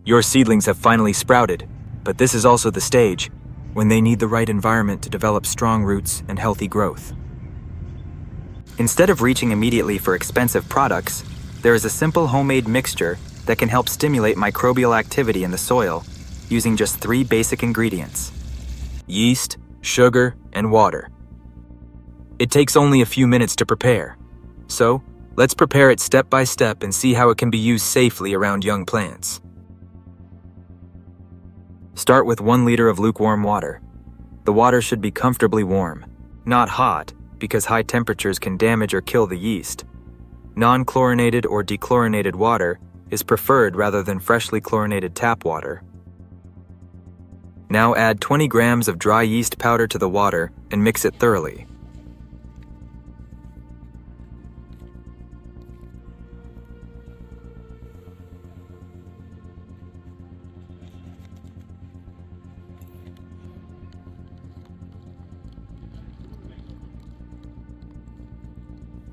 Your seedlings have finally sprouted, but this is also the stage when they need the right environment to develop strong roots and healthy growth. Instead of reaching immediately for expensive products, there is a simple homemade mixture that can help stimulate microbial activity in the soil using just 3 basic ingredients: yeast, sugar, and water. It takes only a few minutes to prepare, so let's prepare it step by step and see how it can be used safely around young plants. Start with 1 liter of lukewarm water. The water should be comfortably warm, not hot, because high temperatures can damage or kill the yeast. Non-chlorinated or dechlorinated water is preferred rather than freshly chlorinated tap water. Now add 20 grams of dry yeast powder to the water and mix it thoroughly.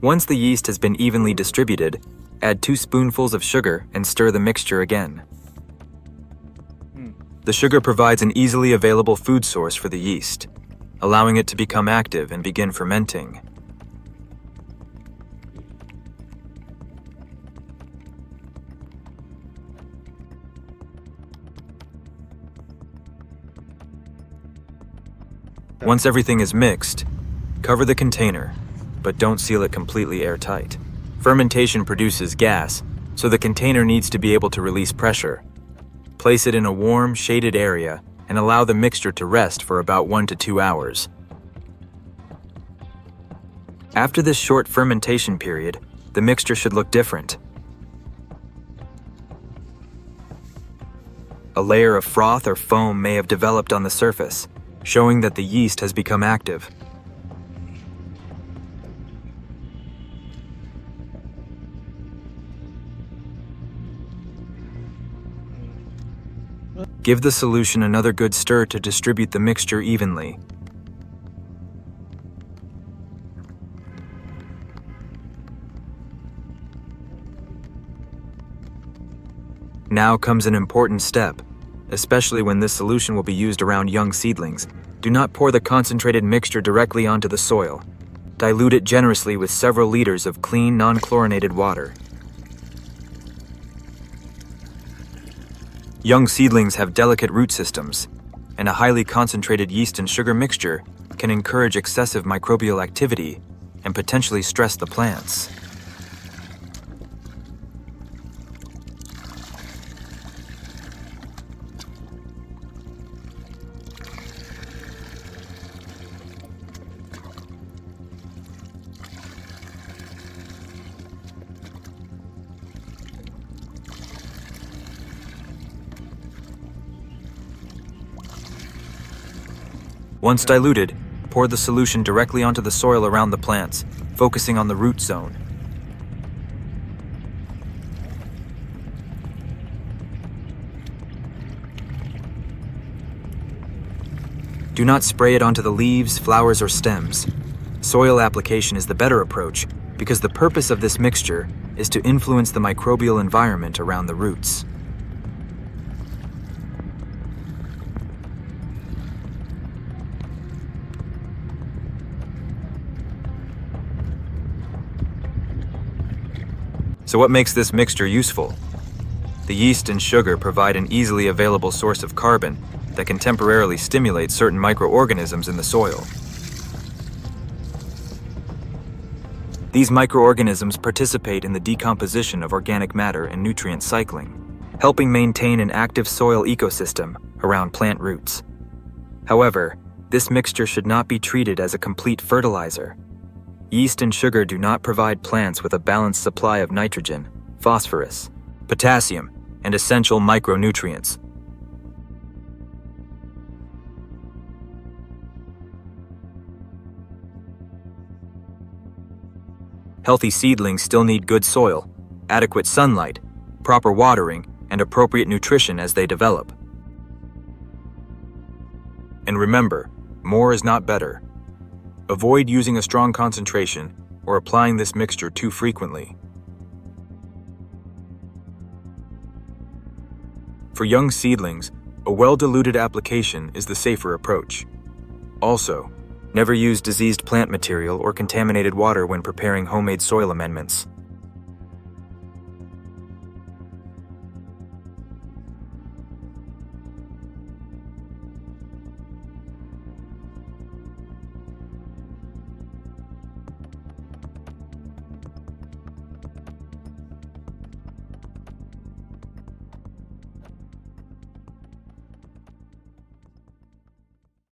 Once the yeast has been evenly distributed, add 2 spoonfuls of sugar and stir the mixture again. The sugar provides an easily available food source for the yeast, allowing it to become active and begin fermenting. Once everything is mixed, cover the container, but don't seal it completely airtight. Fermentation produces gas, so the container needs to be able to release pressure. Place it in a warm, shaded area and allow the mixture to rest for about 1 to 2 hours. After this short fermentation period, the mixture should look different. A layer of froth or foam may have developed on the surface, showing that the yeast has become active. Give the solution another good stir to distribute the mixture evenly. Now comes an important step, especially when this solution will be used around young seedlings. Do not pour the concentrated mixture directly onto the soil. Dilute it generously with several liters of clean, non-chlorinated water. Young seedlings have delicate root systems, and a highly concentrated yeast and sugar mixture can encourage excessive microbial activity and potentially stress the plants. Once diluted, pour the solution directly onto the soil around the plants, focusing on the root zone. Do not spray it onto the leaves, flowers, or stems. Soil application is the better approach because the purpose of this mixture is to influence the microbial environment around the roots. So what makes this mixture useful? The yeast and sugar provide an easily available source of carbon that can temporarily stimulate certain microorganisms in the soil. These microorganisms participate in the decomposition of organic matter and nutrient cycling, helping maintain an active soil ecosystem around plant roots. However, this mixture should not be treated as a complete fertilizer. Yeast and sugar do not provide plants with a balanced supply of nitrogen, phosphorus, potassium, and essential micronutrients. Healthy seedlings still need good soil, adequate sunlight, proper watering, and appropriate nutrition as they develop. And remember, more is not better. Avoid using a strong concentration or applying this mixture too frequently. For young seedlings, a well-diluted application is the safer approach. Also, never use diseased plant material or contaminated water when preparing homemade soil amendments.